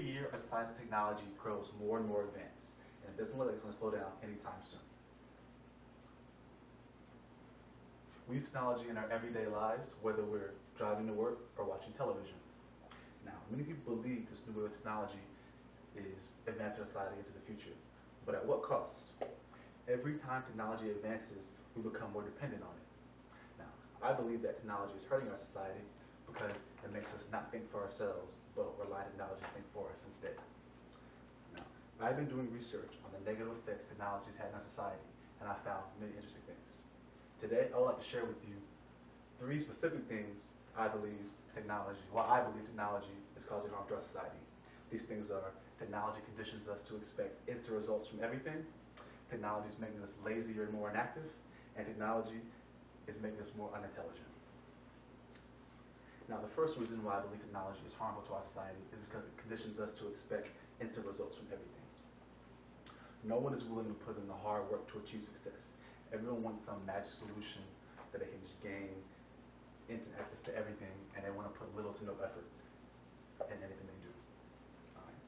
Every year, our society technology grows more and more advanced, and it doesn't look like it's going to slow down anytime soon. We use technology in our everyday lives, whether we're driving to work or watching television. Now, many people believe this new way of technology is advancing society into the future, but at what cost? Every time technology advances, we become more dependent on it. Now, I believe that technology is hurting our society because it makes us not think for ourselves, but rely on technology to think for us instead. Now, I've been doing research on the negative effects technology has had on our society, and I found many interesting things. Today, I would like to share with you 3 specific things why I believe technology is causing harm to our society. These things are: technology conditions us to expect instant results from everything, technology is making us lazier and more inactive, and technology is making us more unintelligent. Now, the first reason why I believe technology is harmful to our society is because it conditions us to expect instant results from everything. No one is willing to put in the hard work to achieve success. Everyone wants some magic solution that they can just gain instant access to everything, and they want to put little to no effort in anything they do. All right.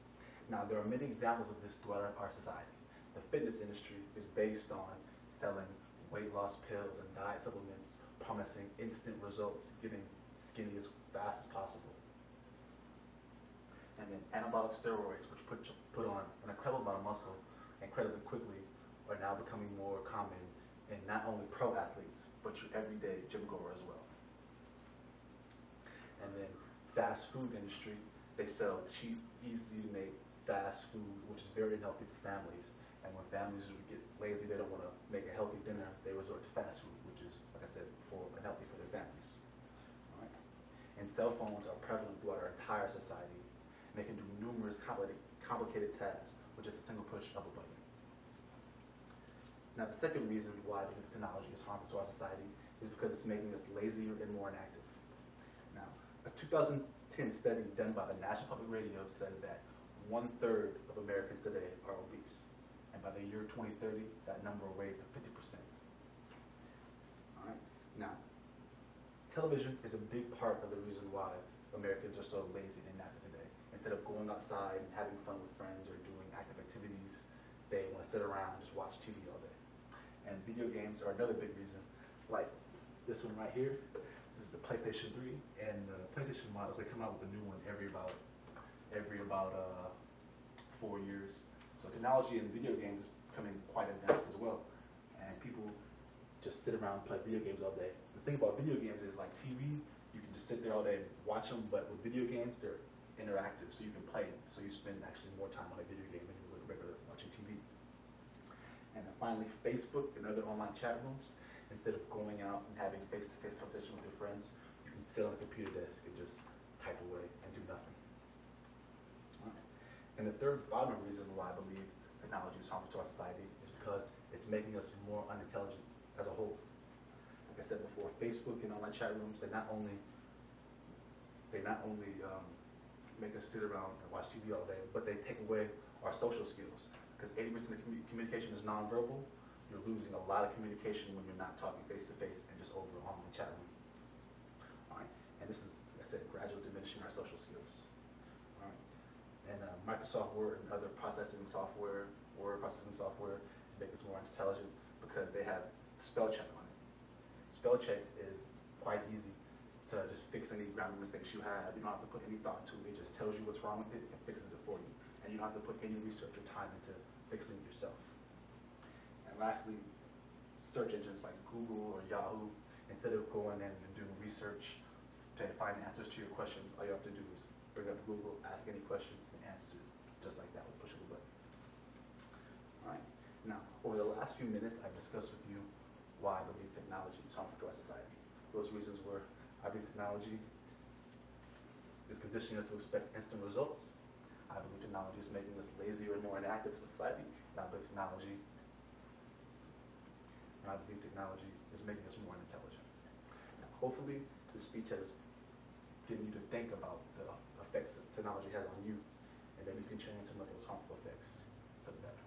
Now, there are many examples of this throughout our society. The fitness industry is based on selling weight loss pills and diet supplements, promising instant results, getting skinny as fast as possible. And then anabolic steroids, which put on an incredible amount of muscle incredibly quickly, are now becoming more common in not only pro athletes, but your everyday gym goer as well. And then fast food industry, they sell cheap, easy to make fast food, which is very unhealthy for families. And when families get lazy, they don't want to make a healthy dinner, they resort to fast food, which is, like I said before, unhealthy for their families. All right. And cell phones are prevalent throughout our entire society, and they can do numerous complicated tasks with just a single push of a button. Now, the second reason why technology is harmful to our society is because it's making us lazier and more inactive. Now, a 2010 study done by the National Public Radio says that 1/3 of Americans today are obese. And by the year 2030, that number will raise to 50%. All right. Now, television is a big part of the reason why Americans are so lazy and inactive today. Instead of going outside and having fun with friends or doing active activities, they want to sit around and just watch TV all day. And video games are another big reason. Like this one right here, this is the PlayStation 3, and the PlayStation models, they come out with a new one every about 4 years. So technology in video games is becoming quite advanced as well, and people just sit around and play video games all day. The thing about video games is, like TV, you can just sit there all day and watch them, but with video games, they're interactive, so you can play them. So you spend actually more time on a video game than you would regular watching TV. And then finally, Facebook and other online chat rooms, instead of going out and having face-to-face conversation with your friends, you can sit on a computer desk and just type away and do nothing. And the third final reason why I believe technology is harmful to our society is because it's making us more unintelligent as a whole. Like I said before, Facebook and online chat rooms, they not only make us sit around and watch TV all day, but they take away our social skills. Because 80% of communication is nonverbal, you're losing a lot of communication when you're not talking face to face and just over online chat room. All right, and this is, like I said, gradually diminishing our social skills. All right. And Microsoft Word and other word processing software to make us more intelligent because they have spell check on it. Spell check is quite easy to just fix any grammar mistakes you have. You don't have to put any thought into it. It just tells you what's wrong with it and fixes it for you. And you don't have to put any research or time into fixing it yourself. And lastly, search engines like Google or Yahoo, instead of going in and doing research to find answers to your questions, all you have to do is bring up Google, ask any question, and answer it just like that with push of a button. All right. Now, over the last few minutes, I've discussed with you why I believe technology is harmful to our society. Those reasons were: I believe technology is conditioning us to expect instant results. I believe technology is making us lazier and more inactive as a society. And I believe technology is making us more unintelligent. Now, hopefully, this speech has given you to think about the effects that technology has on you, and then you can change some of those harmful effects for the better.